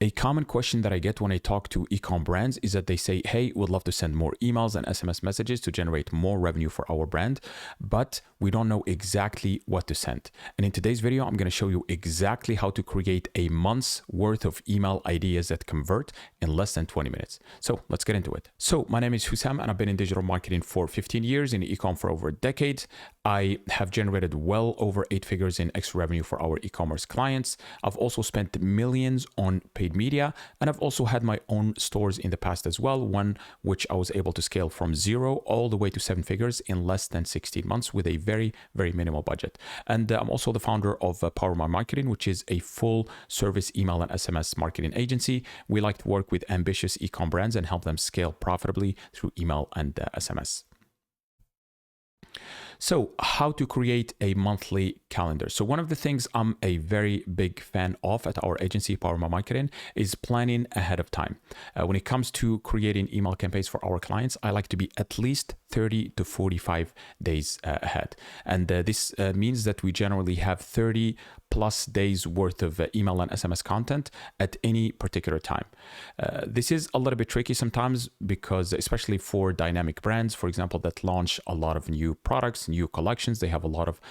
A common question that I get when I talk to ecom brands is that they say, hey, we'd love to send more emails and SMS messages to generate more revenue for our brand, but we don't know exactly what to send. And in today's video, I'm going to show you exactly how to create a month's worth of email ideas that convert in less than 20 minutes. So let's get into it. So my name is Hussam and I've been in digital marketing for 15 years, in ecom for over a decade. I have generated well over 8 figures in extra revenue for our e-commerce clients. I've also spent millions on paid media, and I've also had my own stores in the past as well, one which I was able to scale from 0 all the way to 7 figures in less than 16 months with a very, very minimal budget. And I'm also the founder of Power My Marketing, which is a full service email and SMS marketing agency. We like to work with ambitious e-com brands and help them scale profitably through email and SMS. So how to create a monthly calendar. So one of the things I'm a very big fan of at our agency, Power My Marketing, is planning ahead of time. When it comes to creating email campaigns for our clients, I like to be at least 30 to 45 days ahead. And this means that we generally have 30 plus days worth of email and SMS content at any particular time. This is a little bit tricky sometimes because, especially for dynamic brands, for example, that launch a lot of new products, new collections, they have a lot of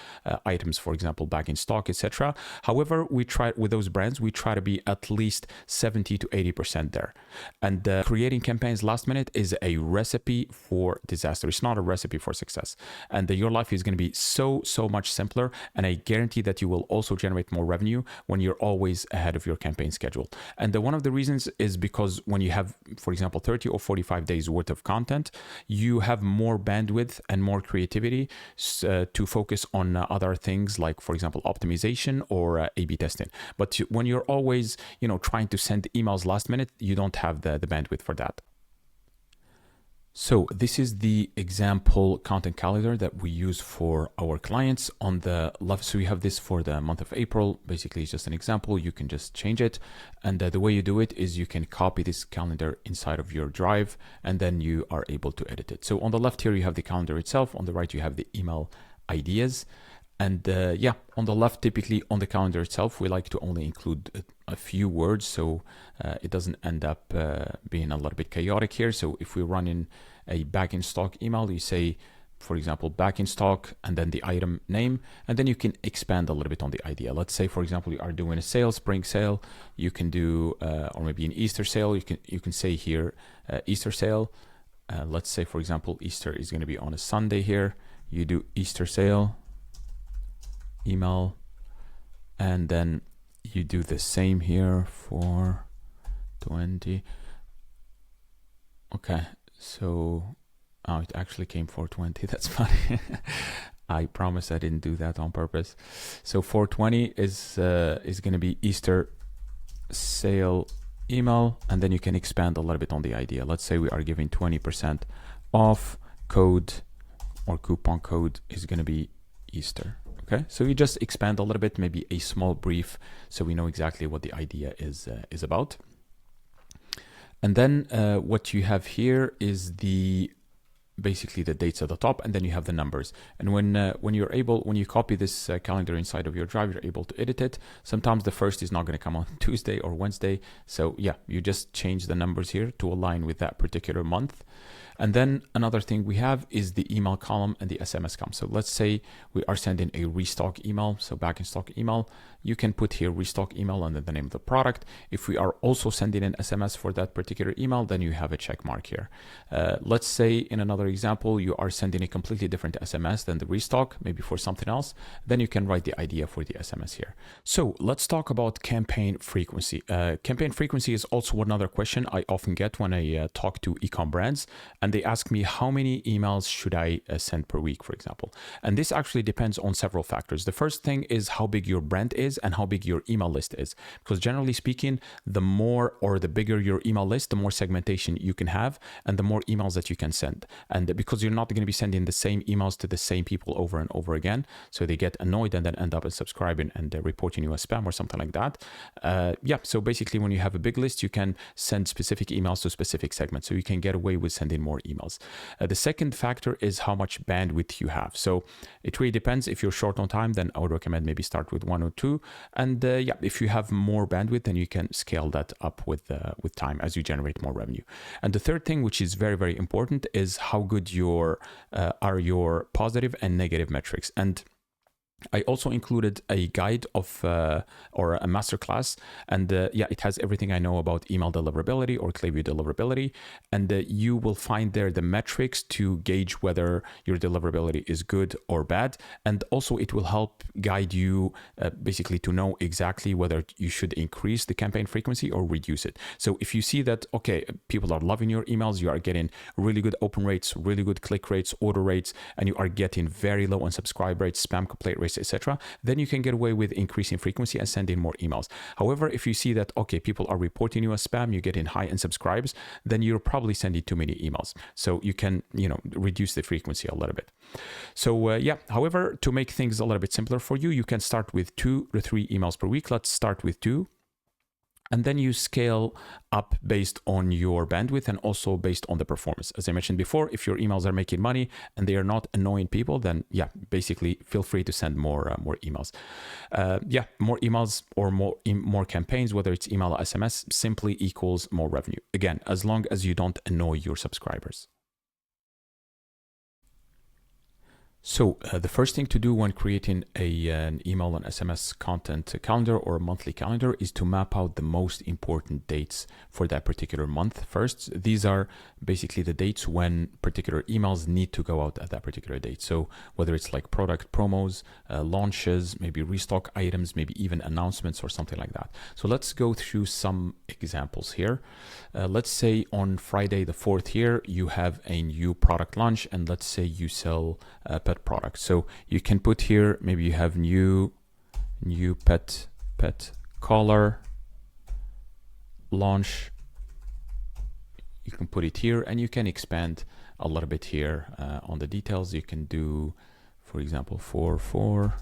items, for example, back in stock, etc. However, we try with those brands, we try to be at least 70 to 80% there. And creating campaigns last minute is a recipe for disaster. It's not a recipe for success. And your life is going to be so much simpler. And I guarantee that you will also generate more revenue when you're always ahead of your campaign schedule. And one of the reasons is because when you have, for example, 30 or 45 days worth of content, you have more bandwidth and more creativity to focus on other things like, for example, optimization or A/B testing. But when you're always, trying to send emails last minute, you don't have the bandwidth for that. So this is the example content calendar that we use for our clients. On the left, so we have this for the month of April. Basically, it's just an example. You can just change it. And the way you do it is you can copy this calendar inside of your drive, and then you are able to edit it. So on the left here, you have the calendar itself. On the right, you have the email ideas. And on the left, typically on the calendar itself, we like to only include a few words so it doesn't end up being a little bit chaotic here. So if we run in a back in stock email, you say, for example, back in stock and then the item name, and then you can expand a little bit on the idea. Let's say, for example, you are doing a sale, spring sale, you can do, or maybe an Easter sale, you can say here, Easter sale. Let's say, for example, Easter is going to be on a Sunday here. You do Easter sale, email, and then you do the same here for 20. Okay, so it actually came 420. That's funny. I promise I didn't do that on purpose. So 420 is going to be Easter sale email, and then you can expand a little bit on the idea. Let's say we are giving 20% off. Code or coupon code is going to be Easter. Okay, so you just expand a little bit, maybe a small brief, so we know exactly what the idea is about. And then what you have here is basically the dates at the top, and then you have the numbers. And when you copy this calendar inside of your drive, you're able to edit it. Sometimes the first is not going to come on Tuesday or Wednesday. So yeah, you just change the numbers here to align with that particular month. And then another thing we have is the email column and the SMS column. So let's say we are sending a restock email, so back in stock email. You can put here restock email and then the name of the product. If we are also sending an SMS for that particular email, then you have a check mark here. Let's say in another example, you are sending a completely different SMS than the restock, maybe for something else. Then you can write the idea for the SMS here. So let's talk about campaign frequency. Campaign frequency is also another question I often get when I talk to ecom brands. And they ask me how many emails should I send per week, for example. And this actually depends on several factors. The first thing is how big your brand is and how big your email list is. Because generally speaking, the more or the bigger your email list, the more segmentation you can have and the more emails that you can send. And because you're not going to be sending the same emails to the same people over and over again, so they get annoyed and then end up unsubscribing and reporting you as spam or something like that. So basically when you have a big list, you can send specific emails to specific segments. So you can get away with sending more more emails. The second factor is how much bandwidth you have. So it really depends. If you're short on time, then I would recommend maybe start with 1 or 2. And yeah, if you have more bandwidth, then you can scale that up with time as you generate more revenue. And the third thing, which is very, very important, is how good are your positive and negative metrics. And I also included a guide of or a masterclass, and yeah, it has everything I know about email deliverability or Klaviyo deliverability, and you will find there the metrics to gauge whether your deliverability is good or bad, and also it will help guide you basically to know exactly whether you should increase the campaign frequency or reduce it. So if you see that, okay, people are loving your emails, you are getting really good open rates, really good click rates, order rates, and you are getting very low unsubscribe rates, spam complaint rates, etc., then you can get away with increasing frequency and sending more emails. However, if you see that, okay, people are reporting you as spam, you're getting high unsubscribes, then you're probably sending too many emails. So you can, reduce the frequency a little bit. So yeah, however, to make things a little bit simpler for you, you can start with 2 to 3 emails per week. Let's start with 2. And then you scale up based on your bandwidth and also based on the performance. As I mentioned before, if your emails are making money and they are not annoying people, then yeah, basically feel free to send more emails. Yeah, more emails or more campaigns, whether it's email or SMS, simply equals more revenue. Again, as long as you don't annoy your subscribers. So the first thing to do when creating an email and SMS content calendar or a monthly calendar is to map out the most important dates for that particular month first. These are basically the dates when particular emails need to go out at that particular date. So whether it's like product promos, launches, maybe restock items, maybe even announcements or something like that. So let's go through some examples here. Let's say on Friday the 4th here, you have a new product launch, and let's say you sell pet products. So you can put here, maybe you have new pet collar launch. You can put it here, and you can expand a little bit here on the details. You can do, for example, for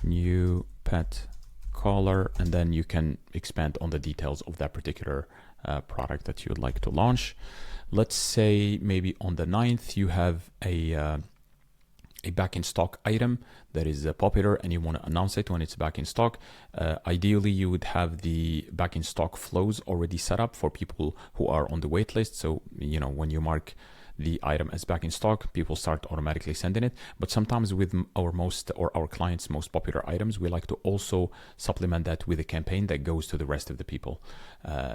new pet collar, and then you can expand on the details of that particular product that you would like to launch. Let's say maybe on the 9th you have a back in stock item that is popular and you want to announce it when it's back in stock. Ideally, you would have the back in stock flows already set up for people who are on the wait list. So, when you mark the item as back in stock, people start automatically sending it. But sometimes with our clients' most popular items, we like to also supplement that with a campaign that goes to the rest of the people.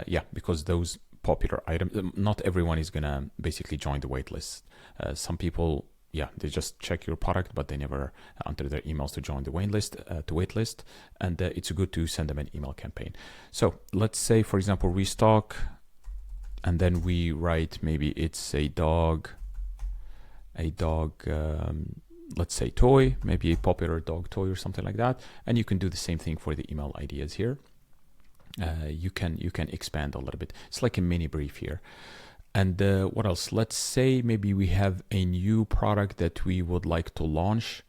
Yeah, because those popular items, not everyone is gonna basically join the wait list. Some people, yeah, they just check your product, but they never enter their emails to join the wait list, and it's good to send them an email campaign. So let's say, for example, restock, and then we write maybe it's a dog, let's say toy, maybe a popular dog toy or something like that, and you can do the same thing for the email ideas here. You can expand a little bit. It's like a mini brief here. And what else? Let's say maybe we have a new product that we would like to launch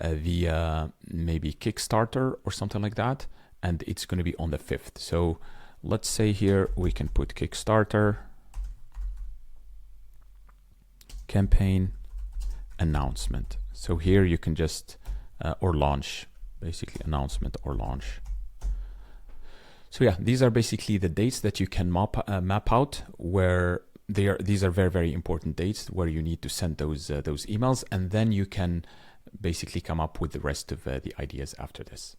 via maybe Kickstarter or something like that. And it's going to be on the 5th. So let's say here we can put Kickstarter, campaign, announcement. So here you can just, or launch, basically announcement or launch. So yeah, these are basically the dates that you can map out where these are very, very important dates where you need to send those emails, and then you can basically come up with the rest of the ideas after this.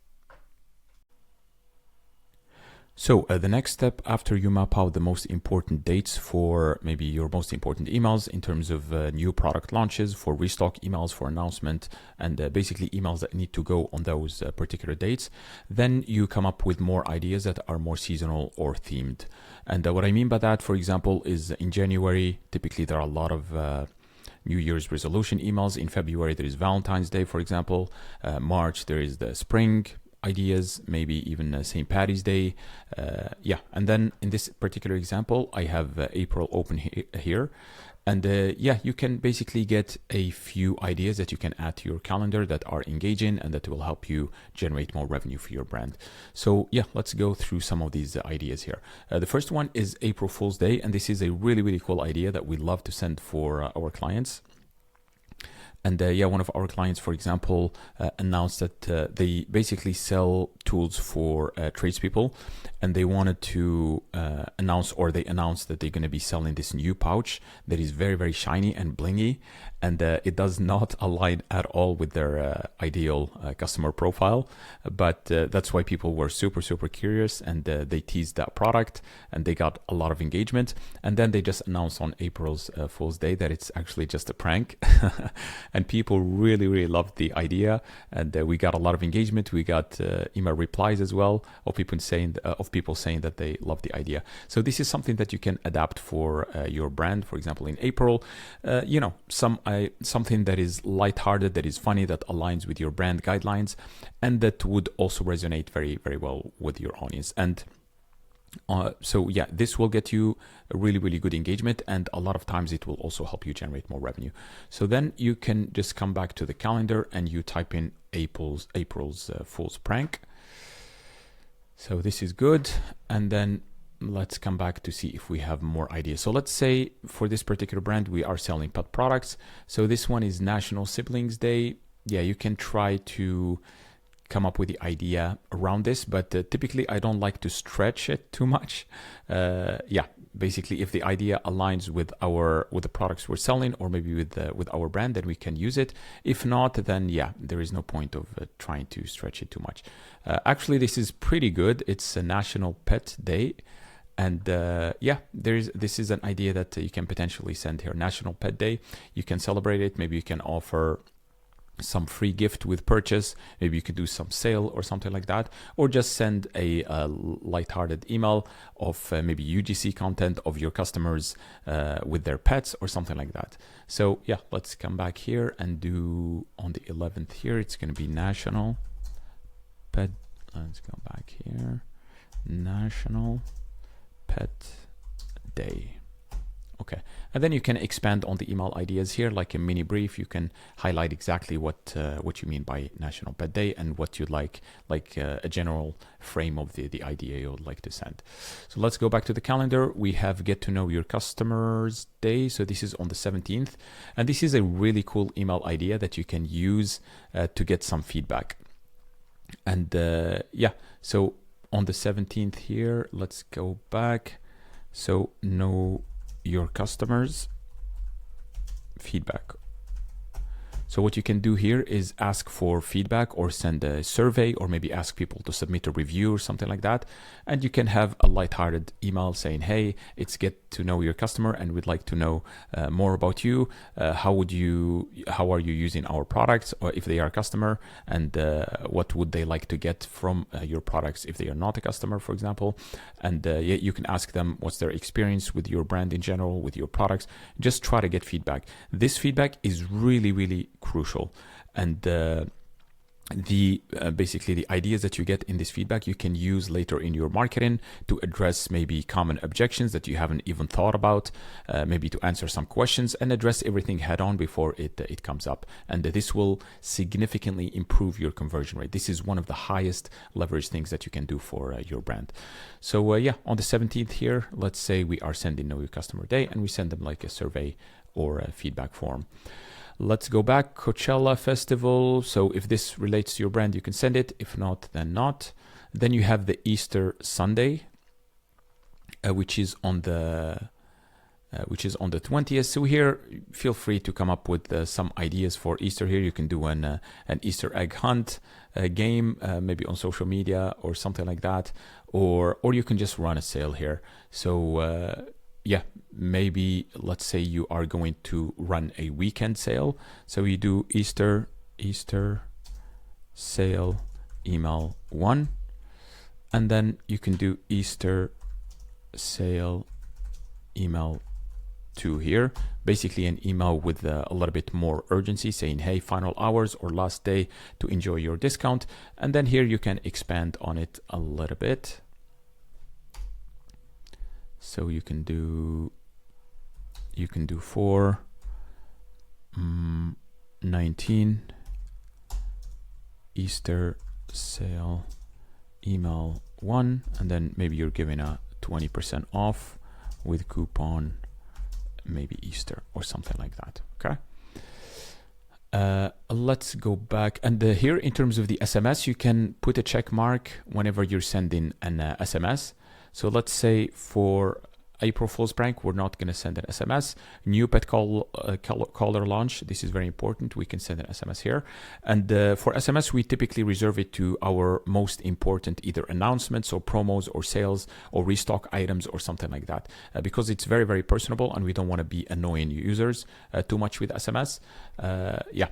So the next step after you map out the most important dates for maybe your most important emails in terms of new product launches, for restock emails, for announcement, and basically emails that need to go on those particular dates, then you come up with more ideas that are more seasonal or themed. And what I mean by that, for example, is in January, typically there are a lot of New Year's resolution emails. In February, there is Valentine's Day, for example. March, there is the spring ideas, maybe even St. Paddy's Day. Yeah, and then in this particular example, I have April open here. And yeah, you can basically get a few ideas that you can add to your calendar that are engaging and that will help you generate more revenue for your brand. So yeah, let's go through some of these ideas here. The first one is April Fool's Day, and this is a really, really cool idea that we love to send for our clients. And yeah, one of our clients, for example, announced that they basically sell tools for tradespeople, and they wanted to announce, or they announced that they're going to be selling this new pouch that is very, very shiny and blingy, and it does not align at all with their ideal customer profile. But that's why people were super, super curious, and they teased that product, and they got a lot of engagement. And then they just announced on April's Fool's Day that it's actually just a prank. And people really, really loved the idea, and we got a lot of engagement. We got email replies as well of people saying that they love the idea. So this is something that you can adapt for your brand. For example, in April, you know, something that is lighthearted, that is funny, that aligns with your brand guidelines, and that would also resonate very, very well with your audience. And so yeah, this will get you a really, really good engagement, and a lot of times it will also help you generate more revenue. So then you can just come back to the calendar and you type in April's Fool's prank. So this is good. And then let's come back to see if we have more ideas. So let's say for this particular brand, we are selling pet products. So this one is National Siblings Day. Yeah, you can try to come up with the idea around this, but typically I don't like to stretch it too much. Yeah, basically if the idea aligns with the products we're selling, or maybe with our brand, then we can use it. If not, then yeah, there is no point of trying to stretch it too much. Actually, this is pretty good. It's a National Pet Day. And yeah, this is an idea that you can potentially send here. National Pet Day. You can celebrate it. Maybe you can offer some free gift with purchase. Maybe you could do some sale or something like that, or just send a lighthearted email of maybe UGC content of your customers with their pets or something like that. So yeah, let's come back here and do on the 11th here. It's going to be National Pet. Let's go back here. National Pet Day. Okay, and then you can expand on the email ideas here, like a mini brief. You can highlight exactly what you mean by National Pet Day and what you'd like a general frame of the idea you would like to send. So let's go back to the calendar. We have Get to Know Your Customers Day. So this is on the 17th, and this is a really cool email idea that you can use to get some feedback. And yeah, so on the 17th here, let's go back. So know your customers feedback. So what you can do here is ask for feedback, or send a survey, or maybe ask people to submit a review or something like that. And you can have a lighthearted email saying, hey, it's Get to Know Your Customer, and we'd like to know more about you. How are you using our products, or if they are a customer, and what would they like to get from your products if they are not a customer, for example. And yeah, you can ask them what's their experience with your brand in general, with your products. Just try to get feedback. This feedback is really, really crucial. And basically the ideas that you get in this feedback you can use later in your marketing to address maybe common objections that you haven't even thought about, maybe to answer some questions and address everything head on before it comes up. And this will significantly improve your conversion rate. This is one of the highest leverage things that you can do for your brand. So yeah, on the 17th here, let's say we are sending Know Your Customer Day, and we send them like a survey or a feedback form. Let's go back. Coachella Festival. So if this relates to your brand, you can send it. If not, then not. Then you have the Easter Sunday, which is on the 20th. So here, feel free to come up with some ideas for Easter. Here you can do an Easter egg hunt game, maybe on social media or something like that, or you can just run a sale here. So yeah, maybe let's say you are going to run a weekend sale. So you do Easter sale email 1, and then you can do Easter sale email to here, basically an email with a little bit more urgency saying, hey, final hours or last day to enjoy your discount. And then here you can expand on it a little bit. So you can do for 19 Easter sale email 1, and then maybe you're giving a 20% off with coupon maybe Easter or something like that. Okay, let's go back, and here in terms of the SMS, you can put a check mark whenever you're sending an SMS. So let's say for April Fool's prank, we're not going to send an SMS. New pet caller launch, this is very important. We can send an SMS here. And for SMS, we typically reserve it to our most important either announcements or promos or sales or restock items or something like that, because it's very, very personable and we don't want to be annoying users too much with SMS. Yeah.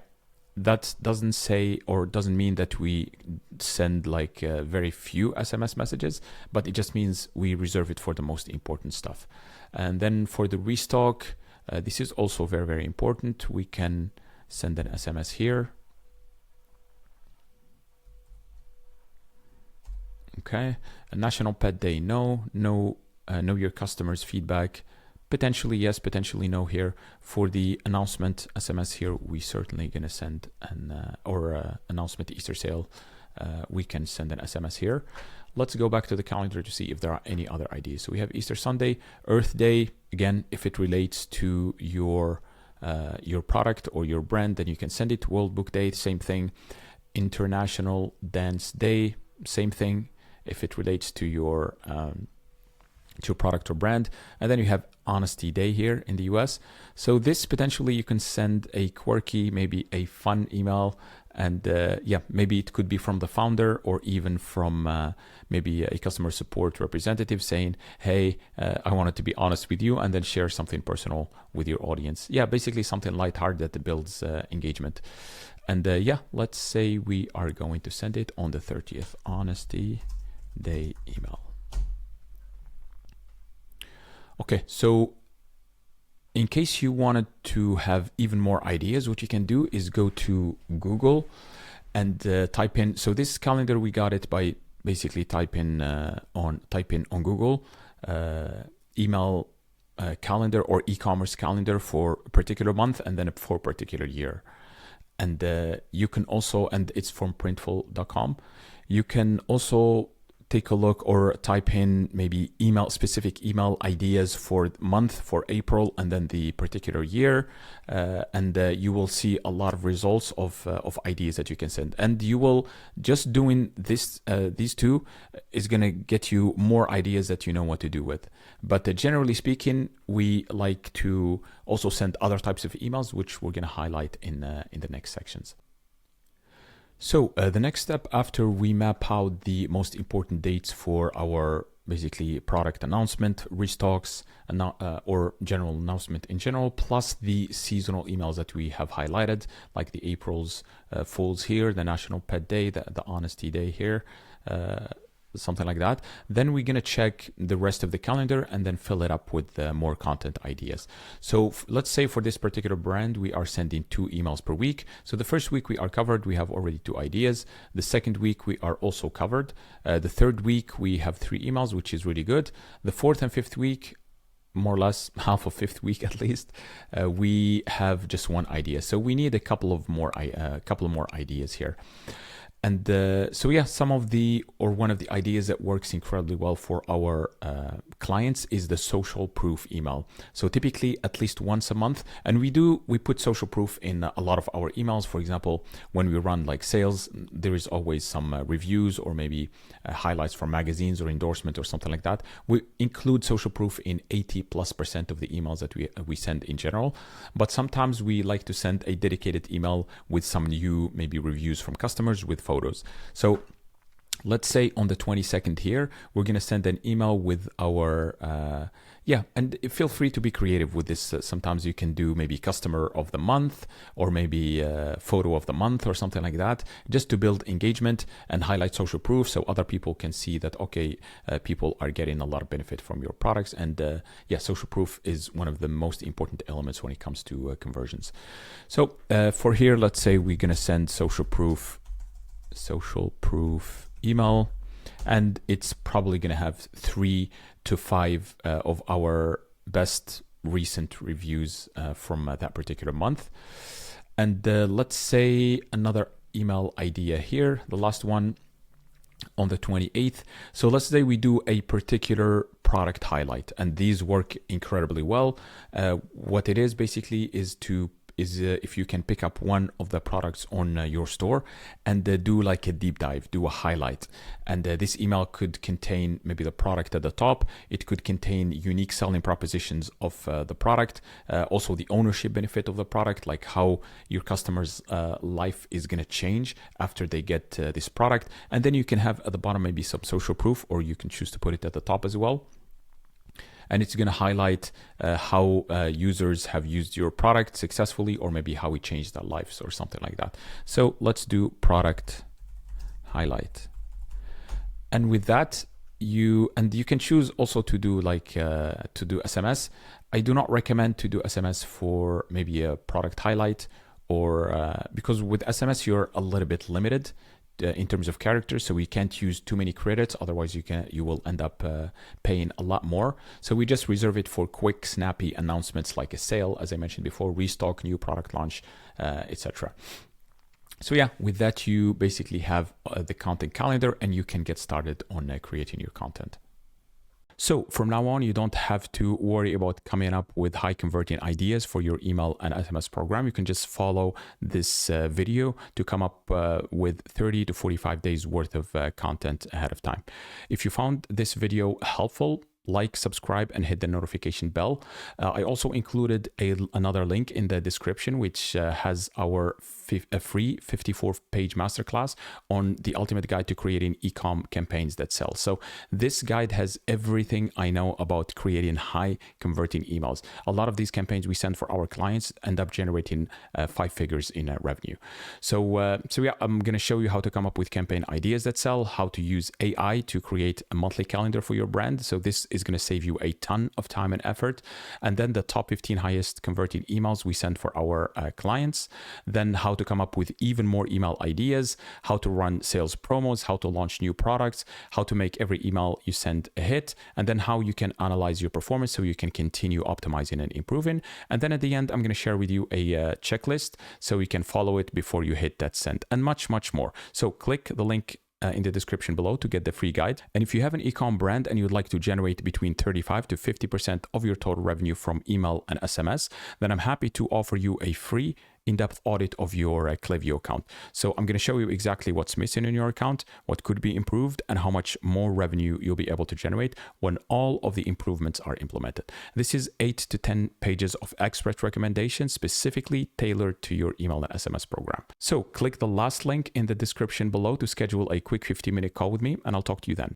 That doesn't say or doesn't mean that we send like very few SMS messages, but it just means we reserve it for the most important stuff. And then for the restock, this is also very, very important. We can send an SMS here. Okay, a National Pet Day, no. Know your customers' feedback. Potentially yes, potentially no here. For the announcement SMS here, we certainly gonna send an announcement Easter sale. We can send an SMS here. Let's go back to the calendar to see if there are any other ideas. So we have Easter Sunday, Earth Day. Again, if it relates to your product or your brand, then you can send it. World Book Day, same thing. International Dance Day, same thing. If it relates to your product or brand. And then you have Honesty Day here in the US. So this potentially you can send a quirky, maybe a fun email, and yeah, maybe it could be from the founder or even from maybe a customer support representative saying, hey, I wanted to be honest with you, and then share something personal with your audience. Yeah, basically something lighthearted that builds engagement. And yeah, let's say we are going to send it on the 30th, Honesty Day email. Okay, so in case you wanted to have even more ideas, what you can do is go to Google and type in. So this calendar, we got it by basically type in on Google email calendar or e-commerce calendar for a particular month and then for a particular year. And you can also, and it's from printful.com. You can also take a look or type in maybe specific email ideas for month, for April, and then the particular year, and you will see a lot of results of ideas that you can send. And you will just doing this, these two is going to get you more ideas that you know what to do with. But generally speaking, we like to also send other types of emails, which we're going to highlight in the next sections. So the next step after we map out the most important dates for our basically product announcement, restocks, or general announcement in general, plus the seasonal emails that we have highlighted, like the April's Fools here, the National Pet Day, the Honesty Day here, something like that. Then we're going to check the rest of the calendar and then fill it up with more content ideas. So let's say for this particular brand, we are sending 2 emails per week. So the first week we are covered. We have already 2 ideas. The second week we are also covered. The third week we have 3 emails, which is really good. The fourth and fifth week, more or less half of fifth week at least, we have just 1 idea. So we need a couple of more ideas here. And so yeah, one of the ideas that works incredibly well for our clients is the social proof email. So typically at least once a month, and we put social proof in a lot of our emails. For example, when we run like sales, there is always some reviews or maybe highlights from magazines or endorsement or something like that. We include social proof in 80+% of the emails that we send in general. But sometimes we like to send a dedicated email with some new maybe reviews from customers with photos. So let's say on the 22nd here, we're going to send an email with our, and feel free to be creative with this. Sometimes you can do maybe customer of the month or maybe photo of the month or something like that, just to build engagement and highlight social proof so other people can see that, okay, people are getting a lot of benefit from your products. And social proof is one of the most important elements when it comes to conversions. So for here, let's say we're going to send social proof email, and it's probably going to have 3 to 5 of our best recent reviews from that particular month. And let's say another email idea here, the last one on the 28th. So let's say we do a particular product highlight, and these work incredibly well. What it is basically is if you can pick up one of the products on your store and do like a deep dive, do a highlight. And this email could contain maybe the product at the top. It could contain unique selling propositions of the product, also the ownership benefit of the product, like how your customer's life is going to change after they get this product. And then you can have at the bottom maybe some social proof, or you can choose to put it at the top as well. And it's going to highlight how users have used your product successfully, or maybe how it changed their lives or something like that. So let's do product highlight. And with that, you can choose also to do SMS. I do not recommend to do SMS for maybe a product highlight, or because with SMS you're a little bit limited in terms of characters, so we can't use too many credits, otherwise you will end up paying a lot more. So we just reserve it for quick snappy announcements like a sale, as I mentioned before, restock, new product launch, etc. So yeah, with that you basically have the content calendar, and you can get started on creating your content. So from now on, you don't have to worry about coming up with high converting ideas for your email and SMS program. You can just follow this video to come up with 30 to 45 days worth of content ahead of time. If you found this video helpful, like, subscribe, and hit the notification bell. I also included another link in the description, which has our free 54-page masterclass on the ultimate guide to creating ecom campaigns that sell. So this guide has everything I know about creating high converting emails. A lot of these campaigns we send for our clients end up generating 5 figures in revenue. So yeah, I'm going to show you how to come up with campaign ideas that sell, how to use AI to create a monthly calendar for your brand. So this is going to save you a ton of time and effort. And then the top 15 highest converting emails we send for our clients. Then how to come up with even more email ideas, how to run sales promos, how to launch new products, how to make every email you send a hit, and then how you can analyze your performance so you can continue optimizing and improving. And then at the end, I'm going to share with you a checklist so you can follow it before you hit that send, and much, much more. So click the link in the description below to get the free guide. And if you have an ecom brand and you'd like to generate between 35 to 50% of your total revenue from email and SMS, then I'm happy to offer you a free in-depth audit of your Klaviyo account. So I'm going to show you exactly what's missing in your account, what could be improved, and how much more revenue you'll be able to generate when all of the improvements are implemented. This is 8 to 10 pages of expert recommendations specifically tailored to your email and SMS program. So click the last link in the description below to schedule a quick 15-minute call with me, and I'll talk to you then.